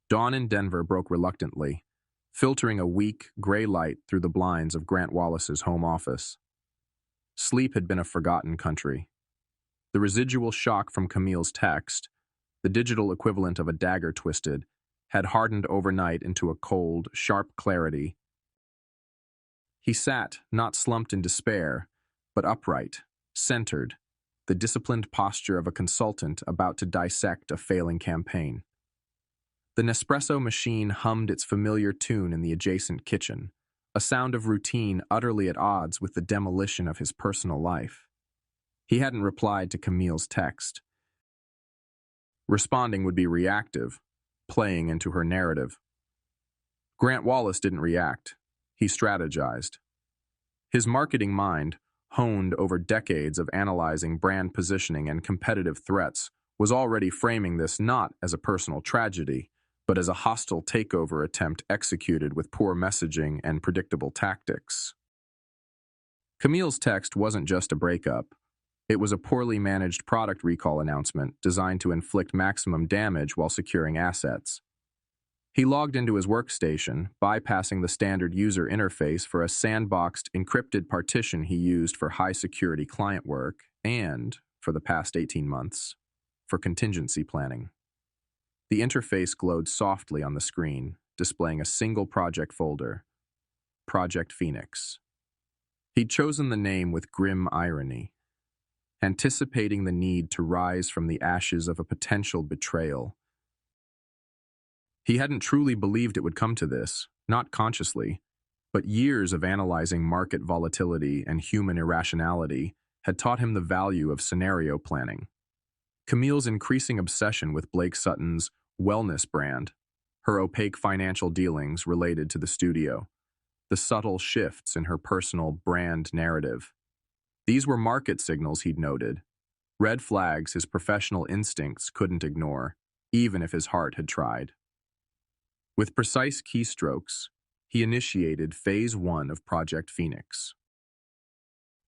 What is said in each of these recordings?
Dawn in Denver broke reluctantly, filtering a weak, gray light through the blinds of Grant Wallace's home office. Sleep had been a forgotten country. The residual shock from Camille's text, the digital equivalent of a dagger twisted, had hardened overnight into a cold, sharp clarity. He sat, not slumped in despair, but upright, centered, the disciplined posture of a consultant about to dissect a failing campaign. The Nespresso machine hummed its familiar tune in the adjacent kitchen, a sound of routine utterly at odds with the demolition of his personal life. He hadn't replied to Camille's text. Responding would be reactive, playing into her narrative. Grant Wallace didn't react. He strategized. His marketing mind, honed over decades of analyzing brand positioning and competitive threats, was already framing this not as a personal tragedy, but as a hostile takeover attempt executed with poor messaging and predictable tactics. Camille's text wasn't just a breakup. It was a poorly managed product recall announcement designed to inflict maximum damage while securing assets. He logged into his workstation, bypassing the standard user interface for a sandboxed, encrypted partition he used for high-security client work and, for the past 18 months, for contingency planning. The interface glowed softly on the screen, displaying a single project folder, Project Phoenix. He'd chosen the name with grim irony, anticipating the need to rise from the ashes of a potential betrayal. He hadn't truly believed it would come to this, not consciously, but years of analyzing market volatility and human irrationality had taught him the value of scenario planning. Camille's increasing obsession with Blake Sutton's wellness brand, her opaque financial dealings related to the studio, the subtle shifts in her personal brand narrative. These were market signals he'd noted, red flags his professional instincts couldn't ignore, even if his heart had tried. With precise keystrokes, he initiated Phase 1 of Project Phoenix.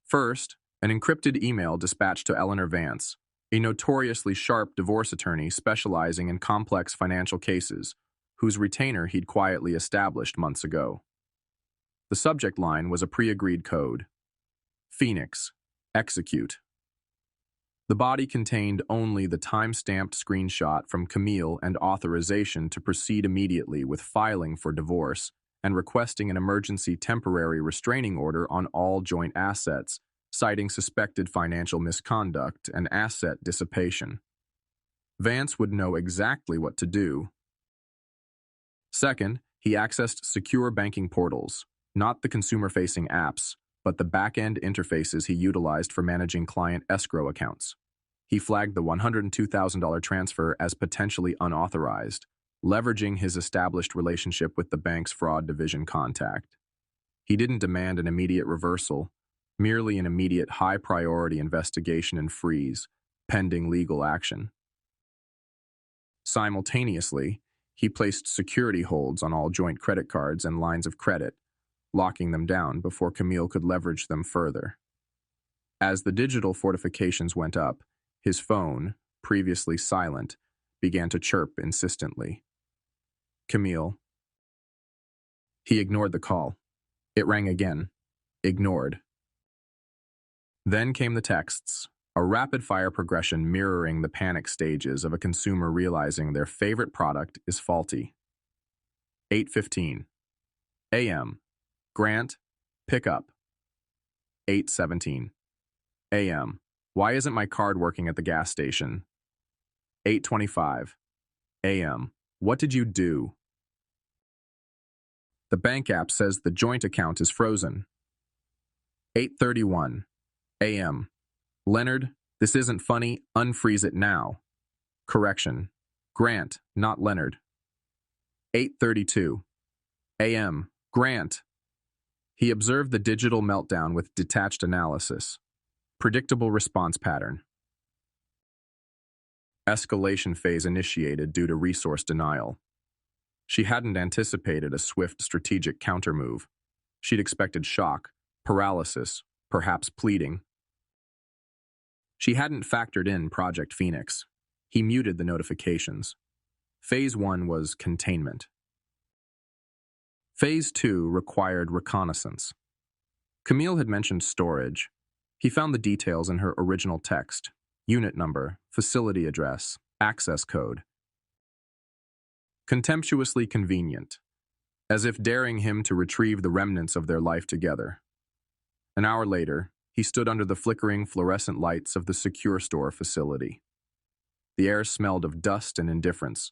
First, an encrypted email dispatched to Eleanor Vance, a notoriously sharp divorce attorney specializing in complex financial cases, whose retainer he'd quietly established months ago. The subject line was a pre-agreed code. Phoenix, execute. The body contained only the time-stamped screenshot from Camille and authorization to proceed immediately with filing for divorce and requesting an emergency temporary restraining order on all joint assets, citing suspected financial misconduct and asset dissipation. Vance would know exactly what to do. Second, he accessed secure banking portals, not the consumer-facing apps, but the back-end interfaces he utilized for managing client escrow accounts. He flagged the $102,000 transfer as potentially unauthorized, leveraging his established relationship with the bank's fraud division contact. He didn't demand an immediate reversal, merely an immediate high-priority investigation and freeze, pending legal action. Simultaneously, he placed security holds on all joint credit cards and lines of credit, locking them down before Camille could leverage them further. As the digital fortifications went up, his phone, previously silent, began to chirp insistently. Camille. He ignored the call. It rang again. Ignored. Then came the texts, a rapid-fire progression mirroring the panic stages of a consumer realizing their favorite product is faulty. 8:15 a.m. Grant, pick up. 8:17 a.m. Why isn't my card working at the gas station? 8:25 a.m. What did you do? The bank app says the joint account is frozen. 8:31 a.m. Leonard, this isn't funny. Unfreeze it now. Correction. Grant, not Leonard. 8:32 a.m. Grant. He observed the digital meltdown with detached analysis. Predictable response pattern. Escalation phase initiated due to resource denial. She hadn't anticipated a swift strategic countermove. She'd expected shock, paralysis, perhaps pleading. She hadn't factored in Project Phoenix. He muted the notifications. Phase 1 was containment. Phase 2 required reconnaissance. Camille had mentioned storage. He found the details in her original text: unit number, facility address, access code. Contemptuously convenient, as if daring him to retrieve the remnants of their life together. An hour later, he stood under the flickering fluorescent lights of the secure store facility. The air smelled of dust and indifference.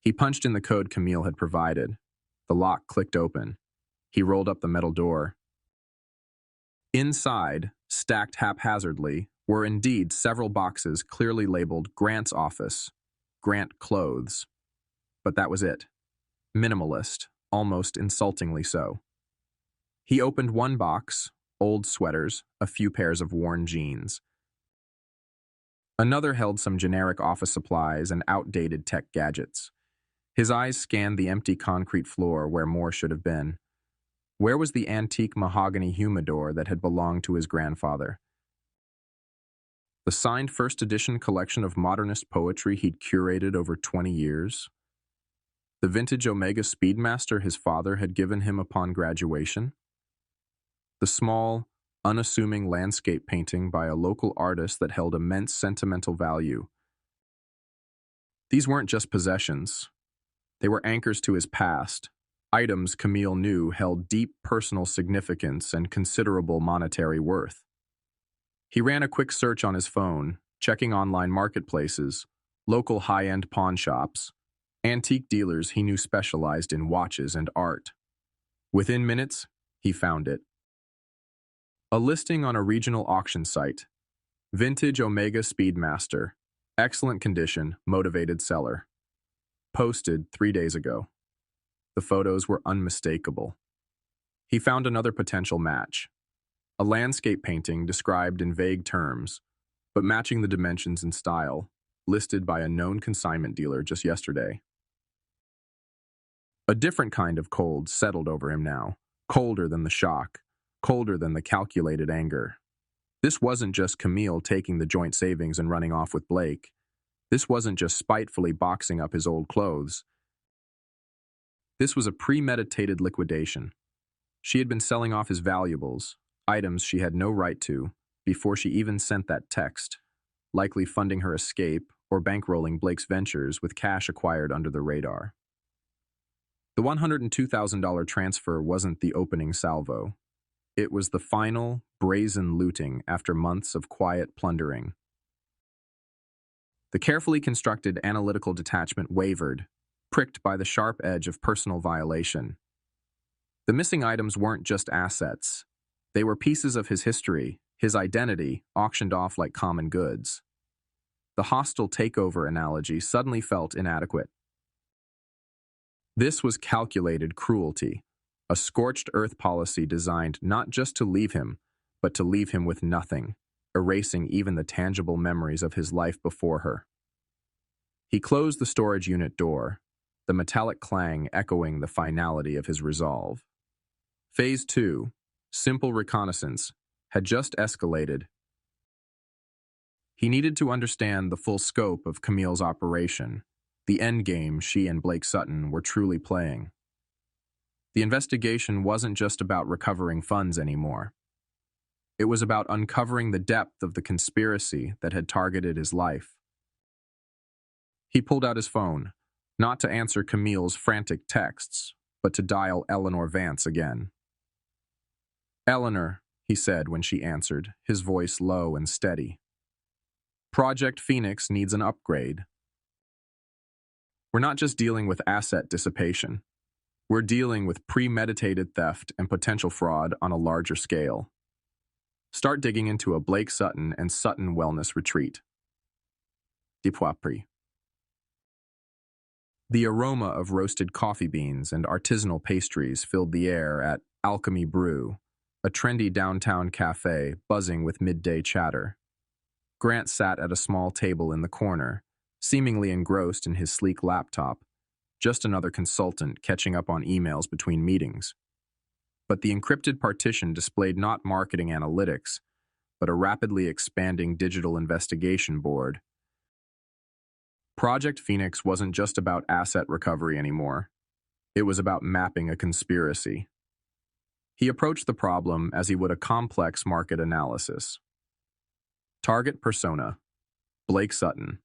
He punched in the code Camille had provided. The lock clicked open. He rolled up the metal door. Inside, stacked haphazardly, were indeed several boxes clearly labeled Grant's office, Grant clothes. But that was it. Minimalist, almost insultingly so. He opened one box, old sweaters, a few pairs of worn jeans. Another held some generic office supplies and outdated tech gadgets. His eyes scanned the empty concrete floor where more should have been. Where was the antique mahogany humidor that had belonged to his grandfather? The signed first edition collection of modernist poetry he'd curated over 20 years? The vintage Omega Speedmaster his father had given him upon graduation? The small, unassuming landscape painting by a local artist that held immense sentimental value. These weren't just possessions. They were anchors to his past, items Camille knew held deep personal significance and considerable monetary worth. He ran a quick search on his phone, checking online marketplaces, local high-end pawn shops, antique dealers he knew specialized in watches and art. Within minutes, he found it. A listing on a regional auction site. Vintage Omega Speedmaster. Excellent condition, motivated seller. Posted 3 days ago. The photos were unmistakable. He found another potential match. A landscape painting described in vague terms, but matching the dimensions and style, listed by a known consignment dealer just yesterday. A different kind of cold settled over him now, colder than the shock, colder than the calculated anger. This wasn't just Camille taking the joint savings and running off with Blake. This wasn't just spitefully boxing up his old clothes. This was a premeditated liquidation. She had been selling off his valuables, items she had no right to, before she even sent that text, likely funding her escape or bankrolling Blake's ventures with cash acquired under the radar. The $102,000 transfer wasn't the opening salvo. It was the final, brazen looting after months of quiet plundering. The carefully constructed analytical detachment wavered, pricked by the sharp edge of personal violation. The missing items weren't just assets. They were pieces of his history, his identity, auctioned off like common goods. The hostile takeover analogy suddenly felt inadequate. This was calculated cruelty, a scorched earth policy designed not just to leave him, but to leave him with nothing, erasing even the tangible memories of his life before her. He closed the storage unit door, the metallic clang echoing the finality of his resolve. Phase 2, simple reconnaissance, had just escalated. He needed to understand the full scope of Camille's operation, the endgame she and Blake Sutton were truly playing. The investigation wasn't just about recovering funds anymore. It was about uncovering the depth of the conspiracy that had targeted his life. He pulled out his phone, not to answer Camille's frantic texts, but to dial Eleanor Vance again. "Eleanor," he said when she answered, his voice low and steady. "Project Phoenix needs an upgrade. We're not just dealing with asset dissipation. We're dealing with premeditated theft and potential fraud on a larger scale. Start digging into a Blake Sutton and Sutton Wellness Retreat." Depuis pris. The aroma of roasted coffee beans and artisanal pastries filled the air at Alchemy Brew, a trendy downtown café buzzing with midday chatter. Grant sat at a small table in the corner, seemingly engrossed in his sleek laptop, just another consultant catching up on emails between meetings. But the encrypted partition displayed not marketing analytics, but a rapidly expanding digital investigation board. Project Phoenix wasn't just about asset recovery anymore. It was about mapping a conspiracy. He approached the problem as he would a complex market analysis. Target persona: Blake Sutton.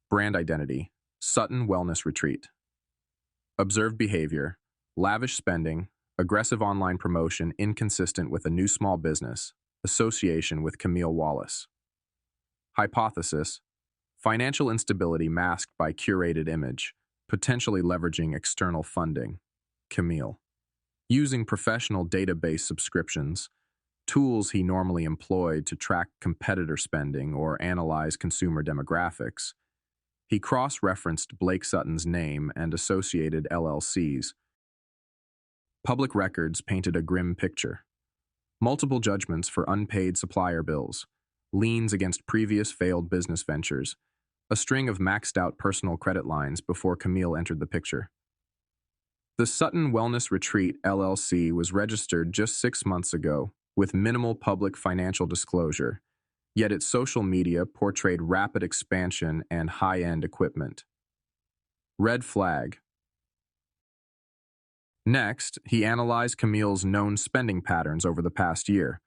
Brand identity: Sutton Wellness Retreat. Observed behavior: lavish spending, aggressive online promotion inconsistent with a new small business, association with Camille Wallace. Hypothesis: financial instability masked by curated image, potentially leveraging external funding. Camille: using professional database subscriptions, tools he normally employed to track competitor spending or analyze consumer demographics. He cross-referenced Blake Sutton's name and associated LLCs. Public records painted a grim picture. Multiple judgments for unpaid supplier bills, liens against previous failed business ventures, a string of maxed-out personal credit lines before Camille entered the picture. The Sutton Wellness Retreat LLC was registered just 6 months ago, with minimal public financial disclosure, yet its social media portrayed rapid expansion and high-end equipment. Red flag. Next, he analyzed Camille's known spending patterns over the past year,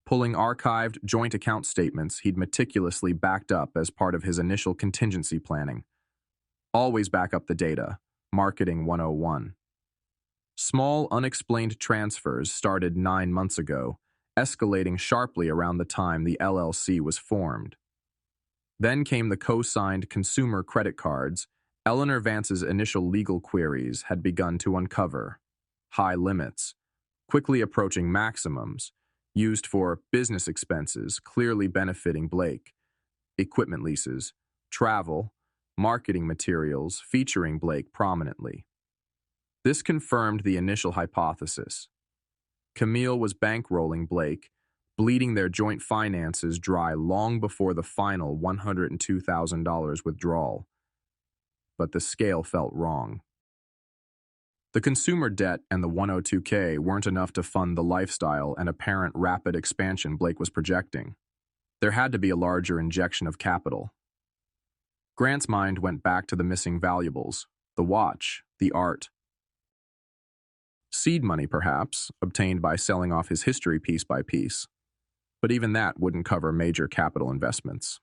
pulling archived joint account statements he'd meticulously backed up as part of his initial contingency planning. Always back up the data. Marketing 101. Small, unexplained transfers started 9 months ago, escalating sharply around the time the LLC was formed. Then came the co-signed consumer credit cards Eleanor Vance's initial legal queries had begun to uncover. High limits, quickly approaching maximums, used for business expenses clearly benefiting Blake, equipment leases, travel, marketing materials featuring Blake prominently. This confirmed the initial hypothesis. Camille was bankrolling Blake, bleeding their joint finances dry long before the final $102,000 withdrawal. But the scale felt wrong. The consumer debt and the 102K weren't enough to fund the lifestyle and apparent rapid expansion Blake was projecting. There had to be a larger injection of capital. Grant's mind went back to the missing valuables: the watch, the art. Seed money, perhaps, obtained by selling off his history piece by piece. But even that wouldn't cover major capital investments.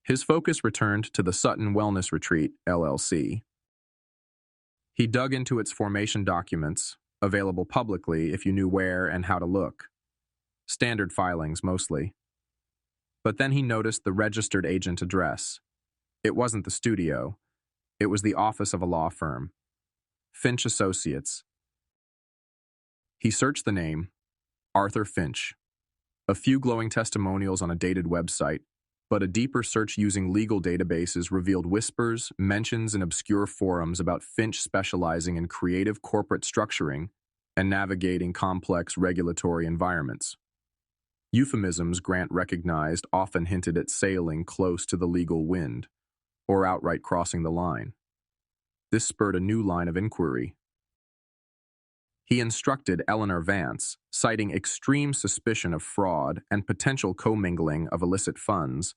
His focus returned to the Sutton Wellness Retreat, LLC. He dug into its formation documents, available publicly if you knew where and how to look. Standard filings, mostly. But then he noticed the registered agent address. It wasn't the studio. It was the office of a law firm. Finch Associates. He searched the name, Arthur Finch. A few glowing testimonials on a dated website, but a deeper search using legal databases revealed whispers, mentions in obscure forums about Finch specializing in creative corporate structuring and navigating complex regulatory environments. Euphemisms Grant recognized often hinted at sailing close to the legal wind, or outright crossing the line. This spurred a new line of inquiry. He instructed Eleanor Vance, citing extreme suspicion of fraud and potential commingling of illicit funds,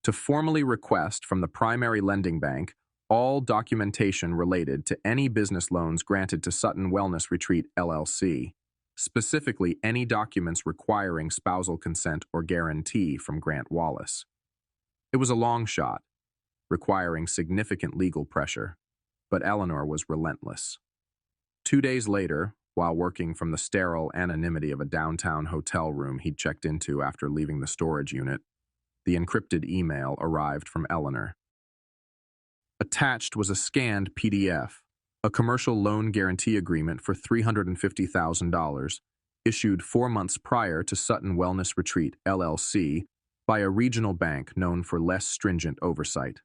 to formally request from the primary lending bank all documentation related to any business loans granted to Sutton Wellness Retreat, LLC, specifically any documents requiring spousal consent or guarantee from Grant Wallace. It was a long shot, requiring significant legal pressure, but Eleanor was relentless. 2 days later, while working from the sterile anonymity of a downtown hotel room he'd checked into after leaving the storage unit, the encrypted email arrived from Eleanor. Attached was a scanned PDF, a commercial loan guarantee agreement for $350,000, issued 4 months prior to Sutton Wellness Retreat, LLC, by a regional bank known for less stringent oversight.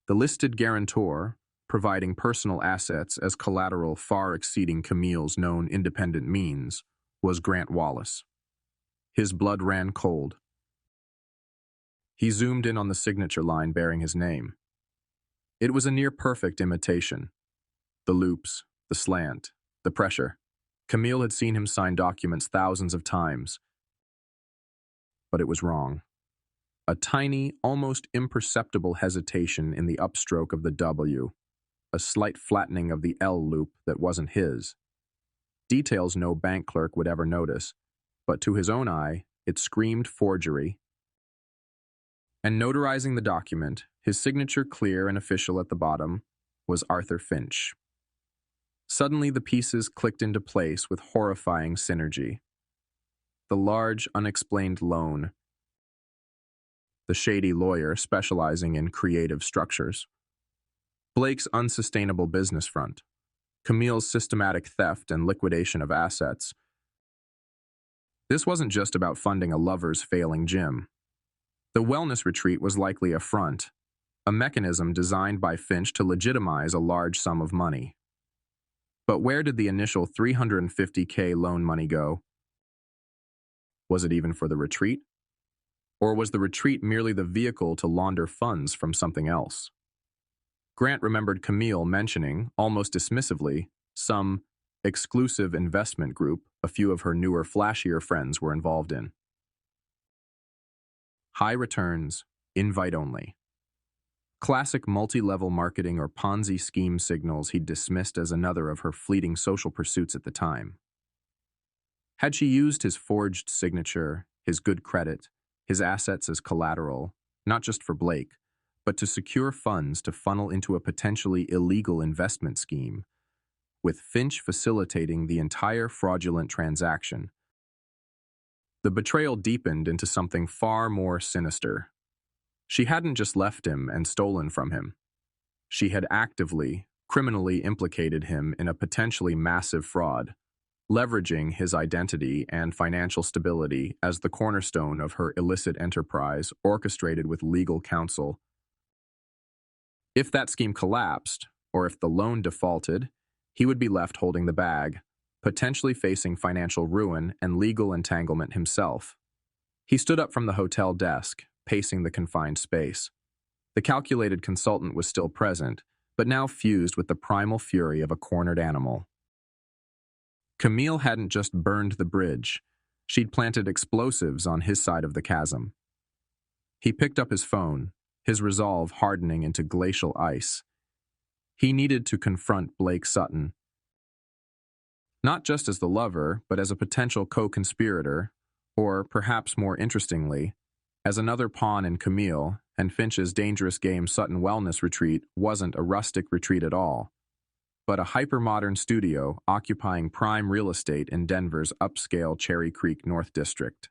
The listed guarantor, providing personal assets as collateral far exceeding Camille's known independent means, was Grant Wallace. His blood ran cold. He zoomed in on the signature line bearing his name. It was a near-perfect imitation. The loops, the slant, the pressure. Camille had seen him sign documents thousands of times. But it was wrong. A tiny, almost imperceptible hesitation in the upstroke of the W, a slight flattening of the L loop that wasn't his. Details no bank clerk would ever notice, but to his own eye, it screamed forgery. And notarizing the document, his signature clear and official at the bottom, was Arthur Finch. Suddenly the pieces clicked into place with horrifying synergy. The large, unexplained loan, the shady lawyer specializing in creative structures, Blake's unsustainable business front, Camille's systematic theft and liquidation of assets. This wasn't just about funding a lover's failing gym. The wellness retreat was likely a front, a mechanism designed by Finch to legitimize a large sum of money. But where did the initial $350K loan money go? Was it even for the retreat? Or was the retreat merely the vehicle to launder funds from something else? Grant remembered Camille mentioning, almost dismissively, some exclusive investment group a few of her newer, flashier friends were involved in. High returns, invite only. Classic multi-level marketing or Ponzi scheme signals he'd dismissed as another of her fleeting social pursuits at the time. Had she used his forged signature, his good credit, his assets as collateral, not just for Blake, but to secure funds to funnel into a potentially illegal investment scheme, with Finch facilitating the entire fraudulent transaction, the betrayal deepened into something far more sinister. She hadn't just left him and stolen from him. She had actively, criminally implicated him in a potentially massive fraud, leveraging his identity and financial stability as the cornerstone of her illicit enterprise orchestrated with legal counsel. If that scheme collapsed, or if the loan defaulted, he would be left holding the bag, potentially facing financial ruin and legal entanglement himself. He stood up from the hotel desk, pacing the confined space. The calculated consultant was still present, but now fused with the primal fury of a cornered animal. Camille hadn't just burned the bridge. She'd planted explosives on his side of the chasm. He picked up his phone, his resolve hardening into glacial ice. He needed to confront Blake Sutton. Not just as the lover, but as a potential co-conspirator, or perhaps more interestingly, as another pawn in Camille and Finch's dangerous game Sutton Wellness Retreat wasn't a rustic retreat at all, but a hyper-modern studio occupying prime real estate in Denver's upscale Cherry Creek North District.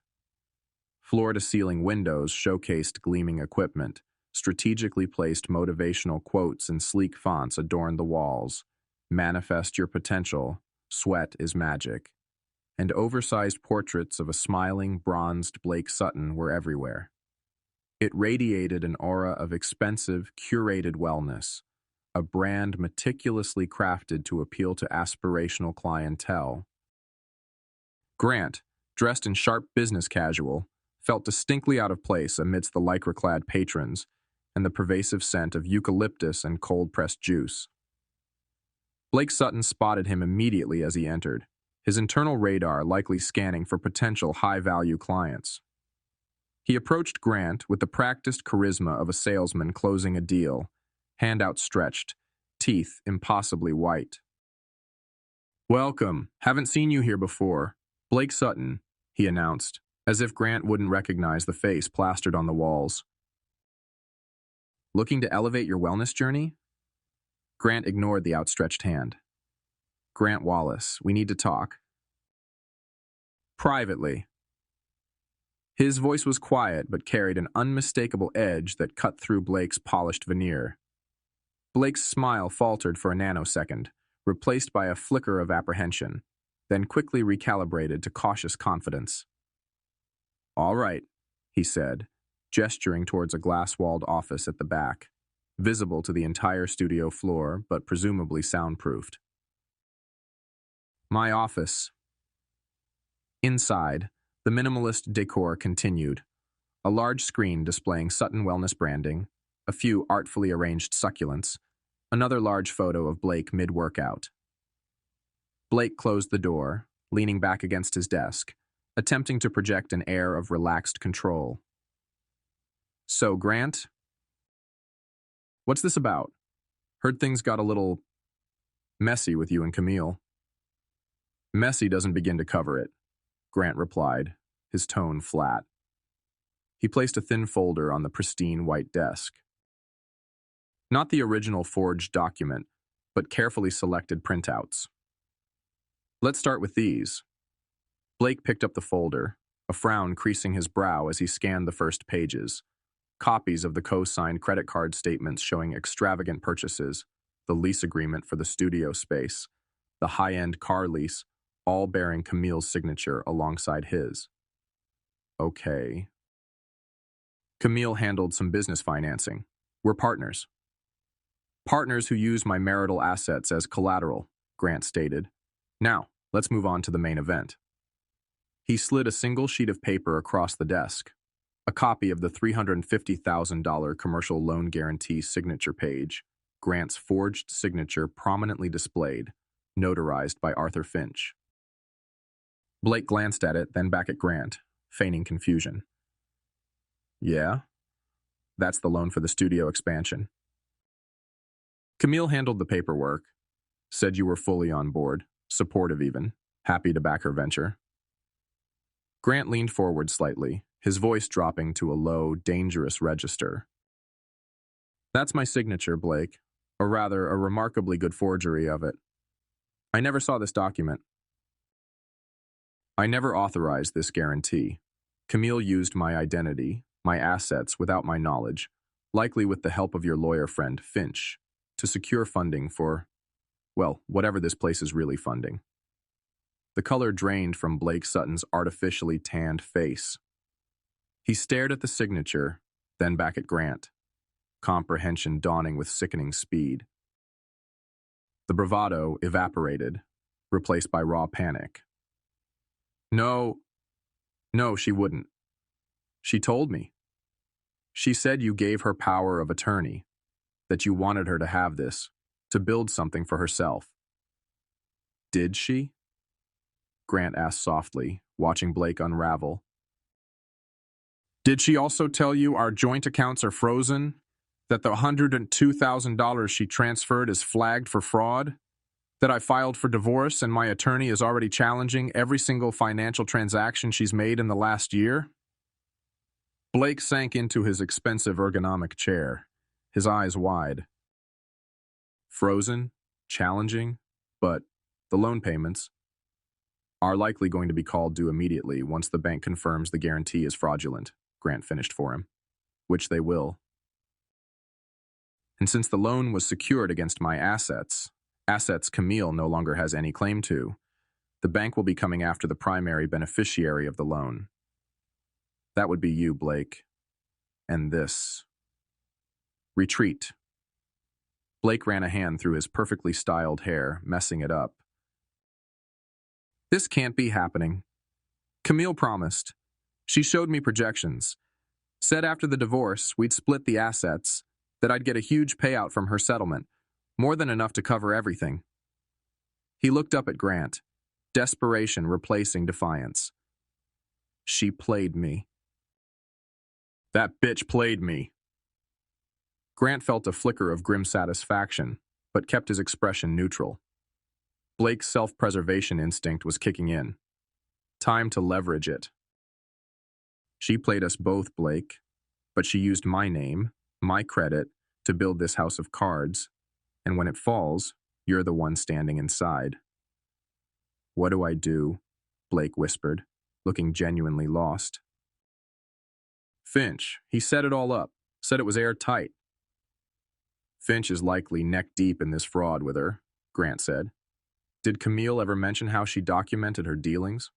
Floor-to-ceiling windows showcased gleaming equipment, strategically placed motivational quotes in sleek fonts adorned the walls. Manifest your potential, sweat is magic. And oversized portraits of a smiling, bronzed Blake Sutton were everywhere. It radiated an aura of expensive, curated wellness, a brand meticulously crafted to appeal to aspirational clientele. Grant, dressed in sharp business casual, felt distinctly out of place amidst the lycra-clad patrons and the pervasive scent of eucalyptus and cold-pressed juice. Blake Sutton spotted him immediately as he entered, his internal radar likely scanning for potential high-value clients. He approached Grant with the practiced charisma of a salesman closing a deal, hand outstretched, teeth impossibly white. "Welcome. Haven't seen you here before. Blake Sutton," he announced, as if Grant wouldn't recognize the face plastered on the walls. "Looking to elevate your wellness journey?" Grant ignored the outstretched hand. "Grant Wallace, we need to talk." "Privately." His voice was quiet but carried an unmistakable edge that cut through Blake's polished veneer. Blake's smile faltered for a nanosecond, replaced by a flicker of apprehension, then quickly recalibrated to cautious confidence. "All right," he said, gesturing towards a glass-walled office at the back, visible to the entire studio floor but presumably soundproofed. "My office." Inside, the minimalist decor continued. A large screen displaying Sutton Wellness branding, a few artfully arranged succulents, another large photo of Blake mid-workout. Blake closed the door, leaning back against his desk, attempting to project an air of relaxed control. So, Grant, what's this about? Heard things got a little messy with you and Camille. Messy doesn't begin to cover it, Grant replied, his tone flat. He placed a thin folder on the pristine white desk. Not the original forged document, but carefully selected printouts. Let's start with these. Blake picked up the folder, a frown creasing his brow as he scanned the first pages. Copies of the co-signed credit card statements showing extravagant purchases, the lease agreement for the studio space, the high-end car lease, all bearing Camille's signature alongside his. Okay. Camille handled some business financing. We're partners. Partners who use my marital assets as collateral, Grant stated. Now, let's move on to the main event. He slid a single sheet of paper across the desk, a copy of the $350,000 commercial loan guarantee signature page, Grant's forged signature prominently displayed, notarized by Arthur Finch. Blake glanced at it, then back at Grant, feigning confusion. Yeah, that's the loan for the studio expansion. Camille handled the paperwork, said you were fully on board, supportive even, happy to back her venture. Grant leaned forward slightly, his voice dropping to a low, dangerous register. That's my signature, Blake, or rather, a remarkably good forgery of it. I never saw this document. I never authorized this guarantee. Camille used my identity, my assets without my knowledge, likely with the help of your lawyer friend, Finch, to secure funding for, well, whatever this place is really funding. The color drained from Blake Sutton's artificially tanned face. He stared at the signature, then back at Grant, comprehension dawning with sickening speed. The bravado evaporated, replaced by raw panic. No, she wouldn't. She told me. She said you gave her power of attorney, that you wanted her to have this, to build something for herself. Did she? Grant asked softly, watching Blake unravel. Did she also tell you our joint accounts are frozen? That the $102,000 she transferred is flagged for fraud? That I filed for divorce and my attorney is already challenging every single financial transaction she's made in the last year? Blake sank into his expensive ergonomic chair, his eyes wide. Frozen, challenging, but the loan payments are likely going to be called due immediately once the bank confirms the guarantee is fraudulent, Grant finished for him, which they will. And since the loan was secured against my assets Camille no longer has any claim to, the bank will be coming after the primary beneficiary of the loan. That would be you, Blake. And this. Retreat. Blake ran a hand through his perfectly styled hair, messing it up. This can't be happening. Camille promised. She showed me projections. Said after the divorce, we'd split the assets, that I'd get a huge payout from her settlement, more than enough to cover everything. He looked up at Grant, desperation replacing defiance. She played me. That bitch played me. Grant felt a flicker of grim satisfaction, but kept his expression neutral. Blake's self-preservation instinct was kicking in. Time to leverage it. She played us both, Blake, but she used my name, my credit, to build this house of cards, and when it falls, you're the one standing inside. What do I do? Blake whispered, looking genuinely lost. Finch, he set it all up, said it was airtight. Finch is likely neck-deep in this fraud with her, Grant said. Did Camille ever mention how she documented her dealings?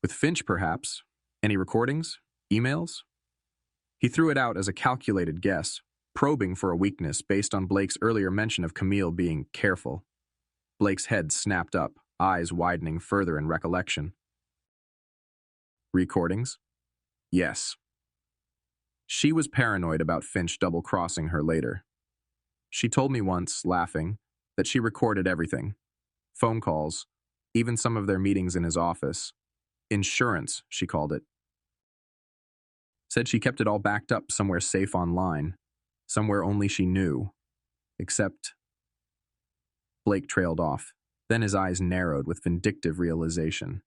With Finch, perhaps. Any recordings? Emails? He threw it out as a calculated guess, probing for a weakness based on Blake's earlier mention of Camille being careful. Blake's head snapped up, eyes widening further in recollection. Recordings? Yes. She was paranoid about Finch double-crossing her later. She told me once, laughing, that she recorded everything. Phone calls, even some of their meetings in his office. Insurance, she called it. Said she kept it all backed up somewhere safe online, somewhere only she knew. Except... Blake trailed off. Then his eyes narrowed with vindictive realization.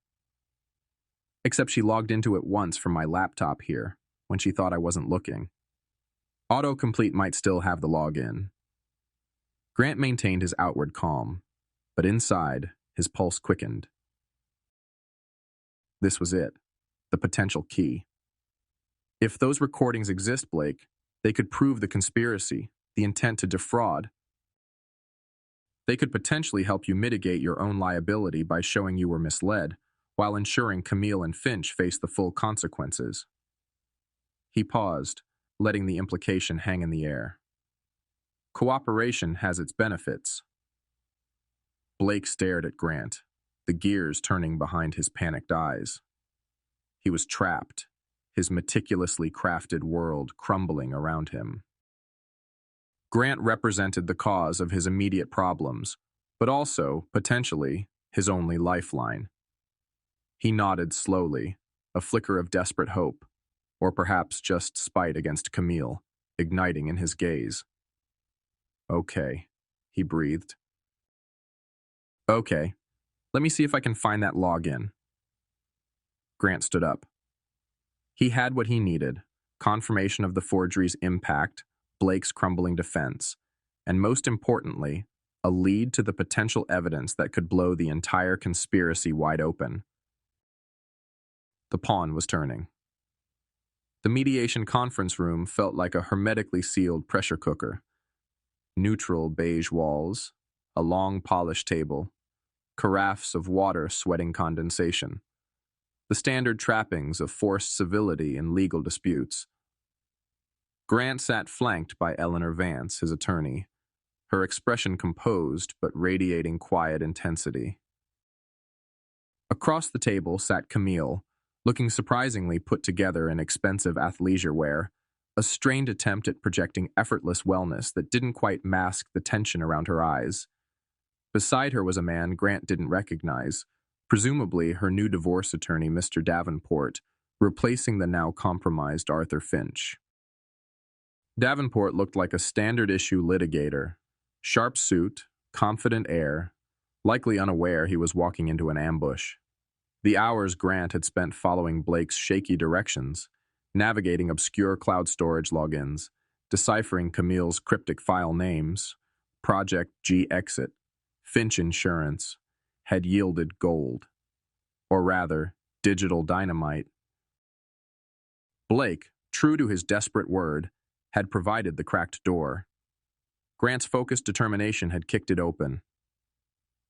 Except she logged into it once from my laptop here, when she thought I wasn't looking. Autocomplete might still have the login. Grant maintained his outward calm, but inside, his pulse quickened. This was it, the potential key. If those recordings exist, Blake, they could prove the conspiracy, the intent to defraud. They could potentially help you mitigate your own liability by showing you were misled, while ensuring Camille and Finch face the full consequences. He paused, letting the implication hang in the air. Cooperation has its benefits. Blake stared at Grant, the gears turning behind his panicked eyes. He was trapped, his meticulously crafted world crumbling around him. Grant represented the cause of his immediate problems, but also, potentially, his only lifeline. He nodded slowly, a flicker of desperate hope, or perhaps just spite against Camille, igniting in his gaze. Okay, he breathed. Okay, let me see if I can find that login. Grant stood up. He had what he needed, confirmation of the forgery's impact, Blake's crumbling defense, and most importantly, a lead to the potential evidence that could blow the entire conspiracy wide open. The pawn was turning. The mediation conference room felt like a hermetically sealed pressure cooker. Neutral beige walls, a long polished table, carafes of water sweating condensation. The standard trappings of forced civility in legal disputes. Grant sat flanked by Eleanor Vance, his attorney, her expression composed but radiating quiet intensity. Across the table sat Camille, looking surprisingly put together in expensive athleisure wear, a strained attempt at projecting effortless wellness that didn't quite mask the tension around her eyes. Beside her was a man Grant didn't recognize, presumably her new divorce attorney, Mr. Davenport, replacing the now compromised Arthur Finch. Davenport looked like a standard-issue litigator, sharp suit, confident air, likely unaware he was walking into an ambush. The hours Grant had spent following Blake's shaky directions, navigating obscure cloud storage logins, deciphering Camille's cryptic file names, Project G Exit, Finch Insurance, had yielded gold. Or rather, digital dynamite. Blake, true to his desperate word, had provided the cracked door. Grant's focused determination had kicked it open.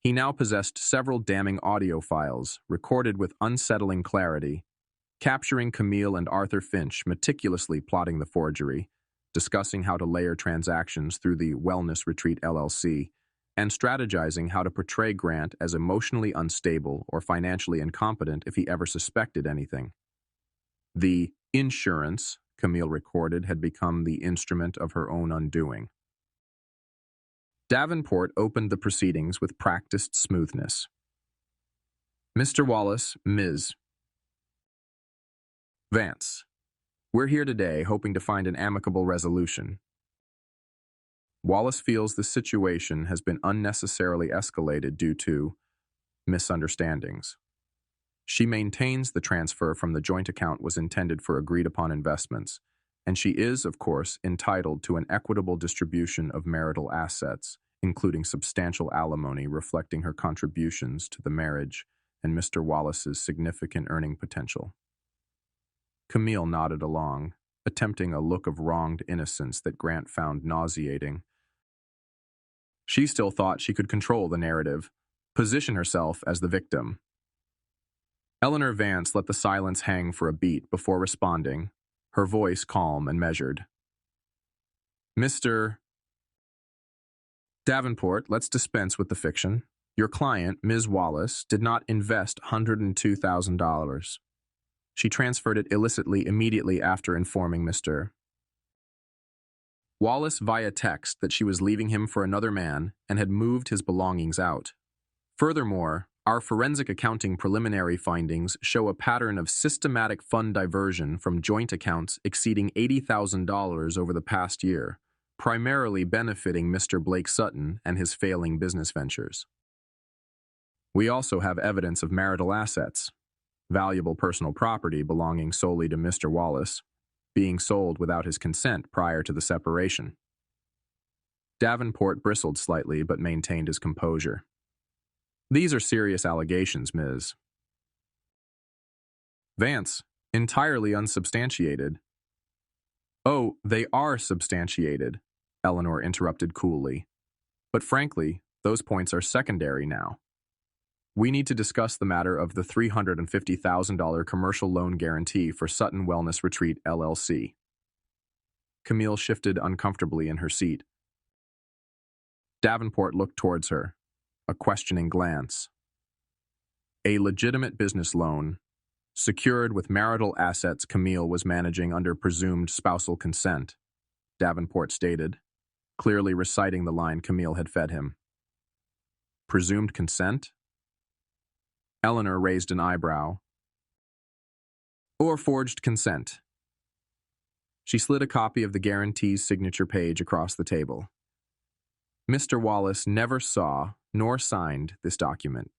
He now possessed several damning audio files, recorded with unsettling clarity, capturing Camille and Arthur Finch meticulously plotting the forgery, discussing how to layer transactions through the Wellness Retreat LLC, and strategizing how to portray Grant as emotionally unstable or financially incompetent if he ever suspected anything. The insurance Camille recorded had become the instrument of her own undoing. Davenport opened the proceedings with practiced smoothness. Mr. Wallace, Ms. Vance, we're here today hoping to find an amicable resolution. Wallace feels the situation has been unnecessarily escalated due to misunderstandings. She maintains the transfer from the joint account was intended for agreed-upon investments, and she is, of course, entitled to an equitable distribution of marital assets, including substantial alimony reflecting her contributions to the marriage and Mr. Wallace's significant earning potential. Camille nodded along, attempting a look of wronged innocence that Grant found nauseating. She still thought she could control the narrative, position herself as the victim. Eleanor Vance let the silence hang for a beat before responding, her voice calm and measured. Mr. Davenport, let's dispense with the fiction. Your client, Ms. Wallace, did not invest $102,000. She transferred it illicitly immediately after informing Mr. Wallace via text that she was leaving him for another man and had moved his belongings out. Furthermore, Our forensic accounting preliminary findings show a pattern of systematic fund diversion from joint accounts exceeding $80,000 over the past year, primarily benefiting Mr. Blake Sutton and his failing business ventures. We also have evidence of marital assets, valuable personal property belonging solely to Mr. Wallace, being sold without his consent prior to the separation. Davenport bristled slightly but maintained his composure. These are serious allegations, Ms. Vance, entirely unsubstantiated. Oh, they are substantiated, Eleanor interrupted coolly. But frankly, those points are secondary now. We need to discuss the matter of the $350,000 commercial loan guarantee for Sutton Wellness Retreat, LLC. Camille shifted uncomfortably in her seat. Davenport looked towards her, a questioning glance. A legitimate business loan, secured with marital assets Camille was managing under presumed spousal consent, Davenport stated, clearly reciting the line Camille had fed him. Presumed consent? Eleanor raised an eyebrow. Or forged consent. She slid a copy of the guarantee's signature page across the table. Mr. Wallace never saw nor signed this document.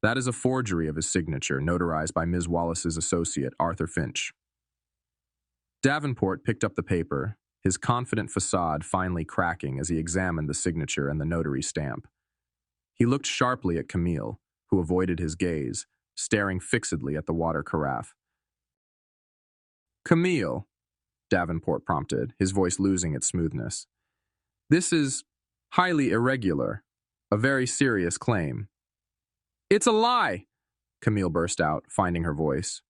That is a forgery of his signature, notarized by Ms. Wallace's associate, Arthur Finch. Davenport picked up the paper, his confident facade finally cracking as he examined the signature and the notary stamp. He looked sharply at Camille, who avoided his gaze, staring fixedly at the water carafe. Camille, Davenport prompted, his voice losing its smoothness. This is highly irregular, a very serious claim. It's a lie, Camille burst out, finding her voice.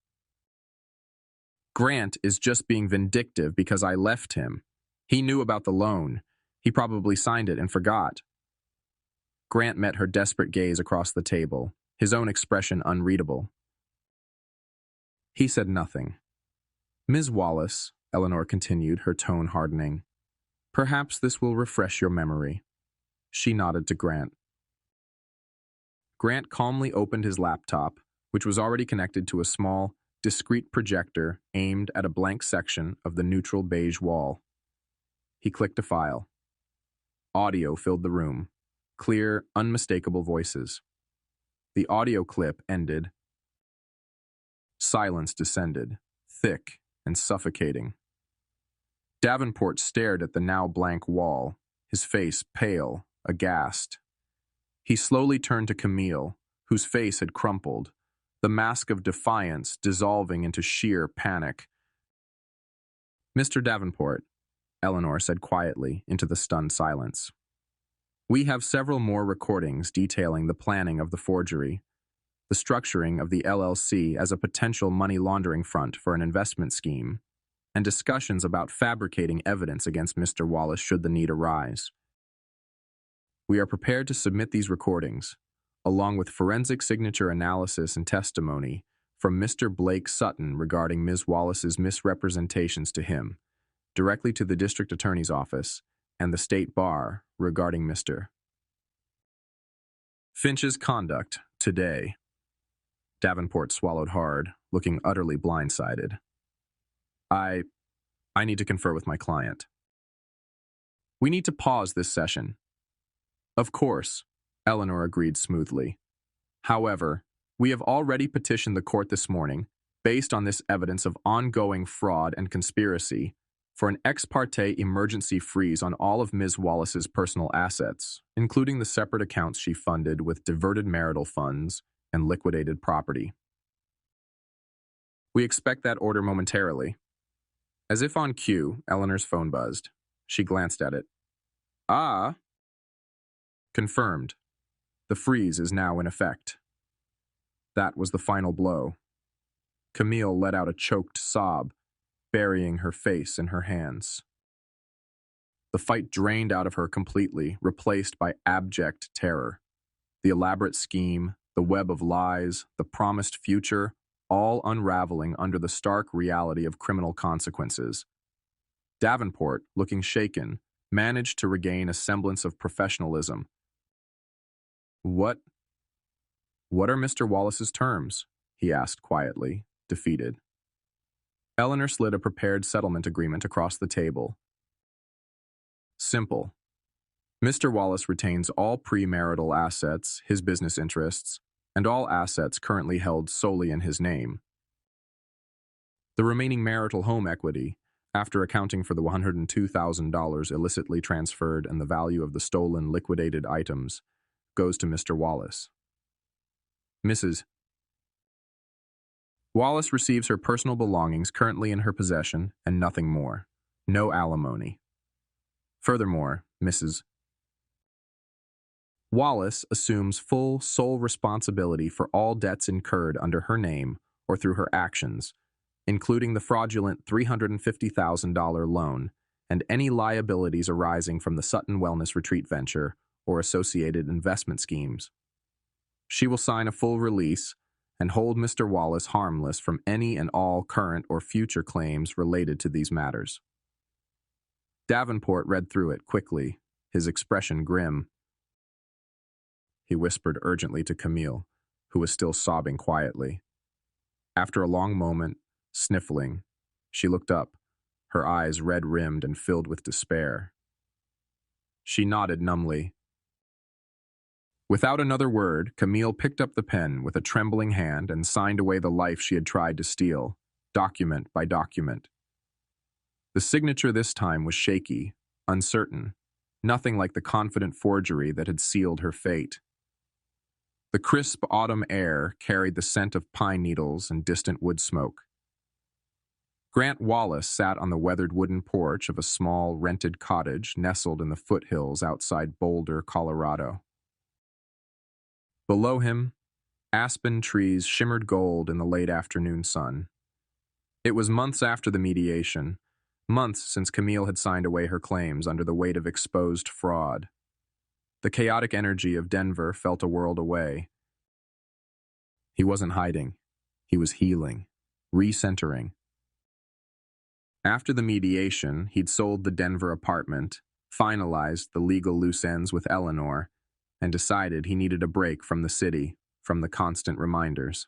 Grant is just being vindictive because I left him. He knew about the loan. He probably signed it and forgot. Grant met her desperate gaze across the table, his own expression unreadable. He said nothing. Ms. Wallace, Eleanor continued, her tone hardening. Perhaps this will refresh your memory. She nodded to Grant. Grant calmly opened his laptop, which was already connected to a small, discrete projector aimed at a blank section of the neutral beige wall. He clicked a file. Audio filled the room. Clear, unmistakable voices. The audio clip ended. Silence descended, thick and suffocating. Davenport stared at the now blank wall, his face pale, aghast. He slowly turned to Camille, whose face had crumpled, the mask of defiance dissolving into sheer panic. Mr. Davenport, Eleanor said quietly into the stunned silence. We have several more recordings detailing the planning of the forgery, the structuring of the LLC as a potential money laundering front for an investment scheme, and discussions about fabricating evidence against Mr. Wallace should the need arise. We are prepared to submit these recordings, along with forensic signature analysis and testimony from Mr. Blake Sutton regarding Ms. Wallace's misrepresentations to him, directly to the District Attorney's Office and the State Bar regarding Mr. Finch's conduct today. Davenport swallowed hard, looking utterly blindsided. I need to confer with my client. We need to pause this session. Of course, Eleanor agreed smoothly. However, we have already petitioned the court this morning, based on this evidence of ongoing fraud and conspiracy, for an ex parte emergency freeze on all of Ms. Wallace's personal assets, including the separate accounts she funded with diverted marital funds and liquidated property. We expect that order momentarily. As if on cue, Eleanor's phone buzzed. She glanced at it. Ah. Confirmed. The freeze is now in effect. That was the final blow. Camille let out a choked sob, burying her face in her hands. The fight drained out of her completely, replaced by abject terror. The elaborate scheme, the web of lies, the promised future, all unraveling under the stark reality of criminal consequences. Davenport, looking shaken, managed to regain a semblance of professionalism. What "What are Mr. Wallace's terms?" he asked quietly, defeated. Eleanor slid a prepared settlement agreement across the table. Simple. Mr. Wallace retains all premarital assets, his business interests, and all assets currently held solely in his name. The remaining marital home equity, after accounting for the $102,000 illicitly transferred and the value of the stolen liquidated items, goes to Mr. Wallace. Mrs. Wallace receives her personal belongings currently in her possession and nothing more. No alimony. Furthermore, Mrs. Wallace assumes full sole responsibility for all debts incurred under her name or through her actions, including the fraudulent $350,000 loan and any liabilities arising from the Sutton Wellness Retreat venture or associated investment schemes. She will sign a full release and hold Mr. Wallace harmless from any and all current or future claims related to these matters. Davenport read through it quickly, his expression grim. He whispered urgently to Camille, who was still sobbing quietly. After a long moment, sniffling, she looked up, her eyes red-rimmed and filled with despair. She nodded numbly. Without another word, Camille picked up the pen with a trembling hand and signed away the life she had tried to steal, document by document. The signature this time was shaky, uncertain, nothing like the confident forgery that had sealed her fate. The crisp autumn air carried the scent of pine needles and distant wood smoke. Grant Wallace sat on the weathered wooden porch of a small, rented cottage nestled in the foothills outside Boulder, Colorado. Below him, aspen trees shimmered gold in the late afternoon sun. It was months after the mediation, months since Camille had signed away her claims under the weight of exposed fraud. The chaotic energy of Denver felt a world away. He wasn't hiding. He was healing, recentering. After the mediation, he'd sold the Denver apartment, finalized the legal loose ends with Eleanor, and decided he needed a break from the city, from the constant reminders.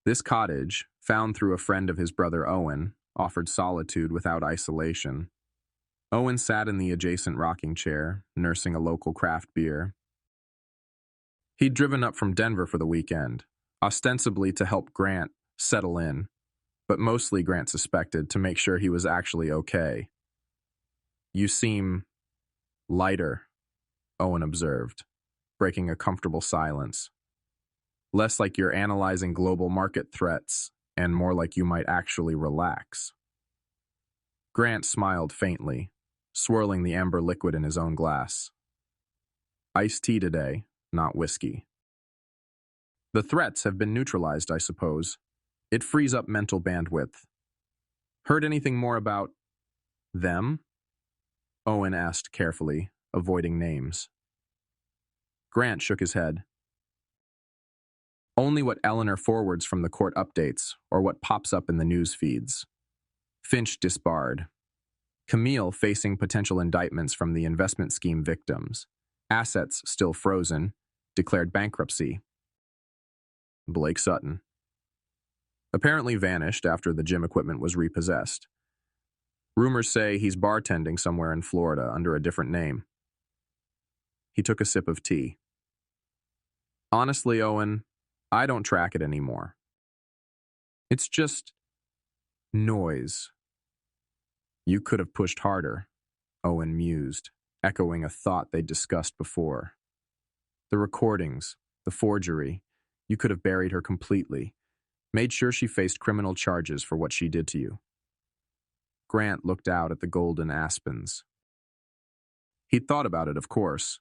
This cottage, found through a friend of his brother Owen, offered solitude without isolation. Owen sat in the adjacent rocking chair, nursing a local craft beer. He'd driven up from Denver for the weekend, ostensibly to help Grant settle in, but mostly, Grant suspected, to make sure he was actually okay. "You seem lighter," Owen observed, breaking a comfortable silence. "Less like you're analyzing global market threats, and more like you might actually relax." Grant smiled faintly, swirling the amber liquid in his own glass. "Iced tea today, not whiskey." "The threats have been neutralized, I suppose. It frees up mental bandwidth." "Heard anything more about them?" Owen asked carefully, avoiding names. Grant shook his head. "Only what Eleanor forwards from the court updates, or what pops up in the news feeds. Finch disbarred. Camille facing potential indictments from the investment scheme victims. Assets still frozen, declared bankruptcy. Blake Sutton. Apparently vanished after the gym equipment was repossessed. Rumors say he's bartending somewhere in Florida under a different name." He took a sip of tea. "Honestly, Owen, I don't track it anymore. It's just noise." "You could have pushed harder," Owen mused, echoing a thought they'd discussed before. "The recordings, the forgery, you could have buried her completely, made sure she faced criminal charges for what she did to you." Grant looked out at the golden aspens. He'd thought about it, of course.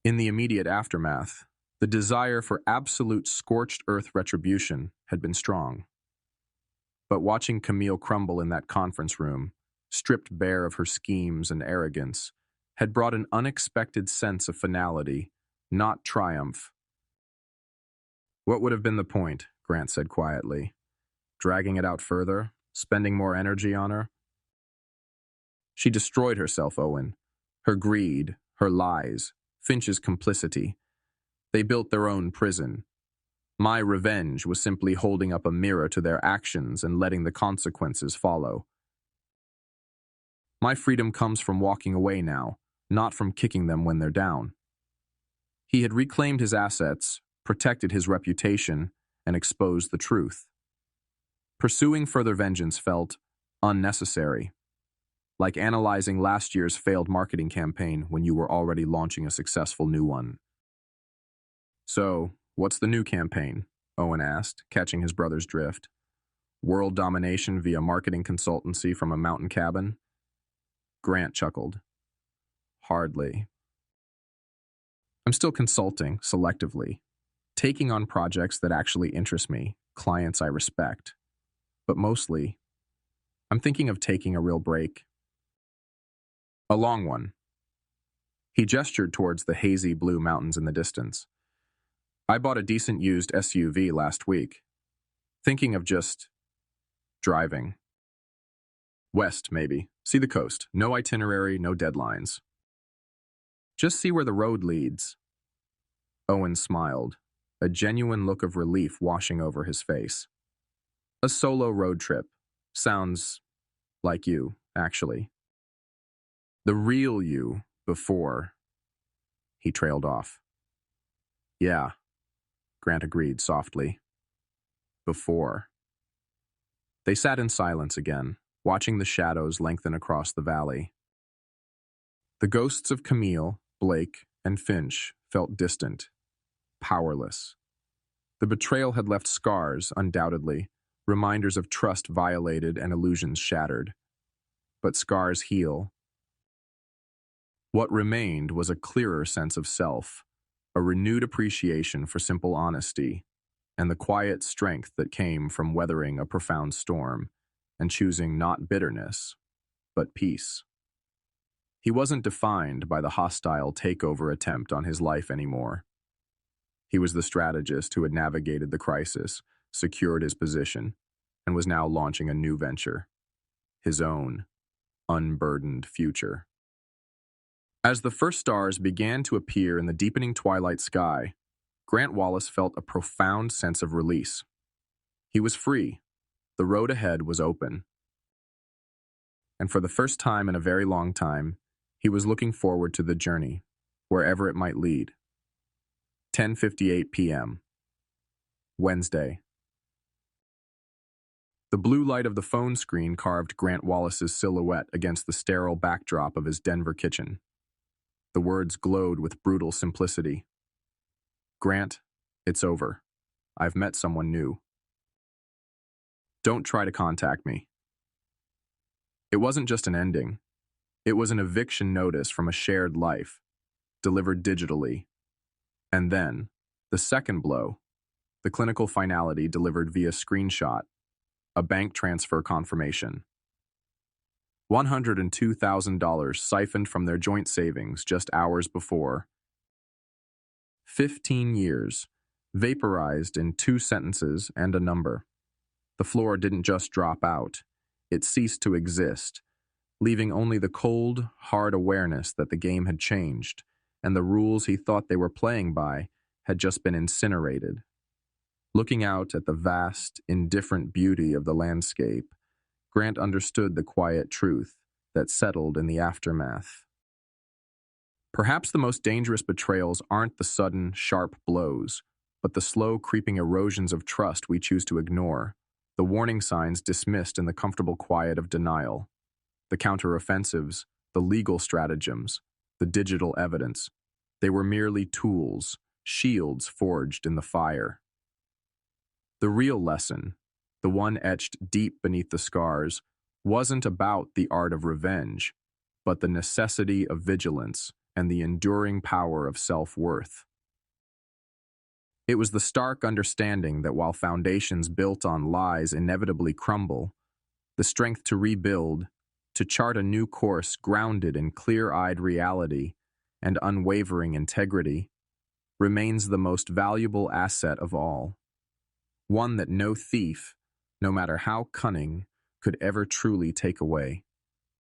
In the immediate aftermath, the desire for absolute scorched earth retribution had been strong. But watching Camille crumble in that conference room, stripped bare of her schemes and arrogance, had brought an unexpected sense of finality, not triumph. "What would have been the point?" Grant said quietly. "Dragging it out further? Spending more energy on her?" "She destroyed herself, Owen. Her greed, her lies, Finch's complicity. They built their own prison. My revenge was simply holding up a mirror to their actions and letting the consequences follow. My freedom comes from walking away now, not from kicking them when they're down. He had reclaimed his assets, protected his reputation, and exposed the truth. Pursuing further vengeance felt unnecessary, like analyzing last year's failed marketing campaign when you were already launching a successful new one. So, what's the new campaign? Owen asked, catching his brother's drift. World domination via marketing consultancy from a mountain cabin? Grant chuckled. Hardly. I'm still consulting, selectively, taking on projects that actually interest me, clients I respect. But mostly, I'm thinking of taking a real break. A long one. He gestured towards the hazy blue mountains in the distance. I bought a decent used SUV last week. Thinking of just driving. West, maybe. See the coast. No itinerary, no deadlines. Just see where the road leads. Owen smiled, a genuine look of relief washing over his face. A solo road trip. Sounds like you, actually. The real you before. He trailed off. Yeah, Grant agreed softly. Before. They sat in silence again, watching the shadows lengthen across the valley. The ghosts of Camille, Blake, and Finch felt distant, powerless. The betrayal had left scars, undoubtedly, reminders of trust violated and illusions shattered. But scars heal. What remained was a clearer sense of self, a renewed appreciation for simple honesty, and the quiet strength that came from weathering a profound storm and choosing not bitterness, but peace. He wasn't defined by the hostile takeover attempt on his life anymore. He was the strategist who had navigated the crisis, secured his position, and was now launching a new venture, his own unburdened future. As the first stars began to appear in the deepening twilight sky, Grant Wallace felt a profound sense of release. He was free. The road ahead was open. And for the first time in a very long time, he was looking forward to the journey, wherever it might lead. 10:58 p.m. Wednesday. The blue light of the phone screen carved Grant Wallace's silhouette against the sterile backdrop of his Denver kitchen. The words glowed with brutal simplicity. Grant, it's over. I've met someone new. Don't try to contact me. It wasn't just an ending. It was an eviction notice from a shared life, delivered digitally. And then, the second blow, the clinical finality delivered via screenshot, a bank transfer confirmation. $102,000 siphoned from their joint savings just hours before. 15 years, vaporized in 2 sentences and a number. The floor didn't just drop out, it ceased to exist, leaving only the cold, hard awareness that the game had changed, and the rules he thought they were playing by had just been incinerated. Looking out at the vast, indifferent beauty of the landscape, Grant understood the quiet truth that settled in the aftermath. Perhaps the most dangerous betrayals aren't the sudden, sharp blows, but the slow, creeping erosions of trust we choose to ignore, the warning signs dismissed in the comfortable quiet of denial, the counteroffensives, the legal stratagems, the digital evidence. They were merely tools, shields forged in the fire. The real lesson, the one etched deep beneath the scars, wasn't about the art of revenge, but the necessity of vigilance and the enduring power of self-worth. It was the stark understanding that while foundations built on lies inevitably crumble, the strength to rebuild, to chart a new course grounded in clear-eyed reality and unwavering integrity, remains the most valuable asset of all. One that no thief, no matter how cunning, could ever truly take away.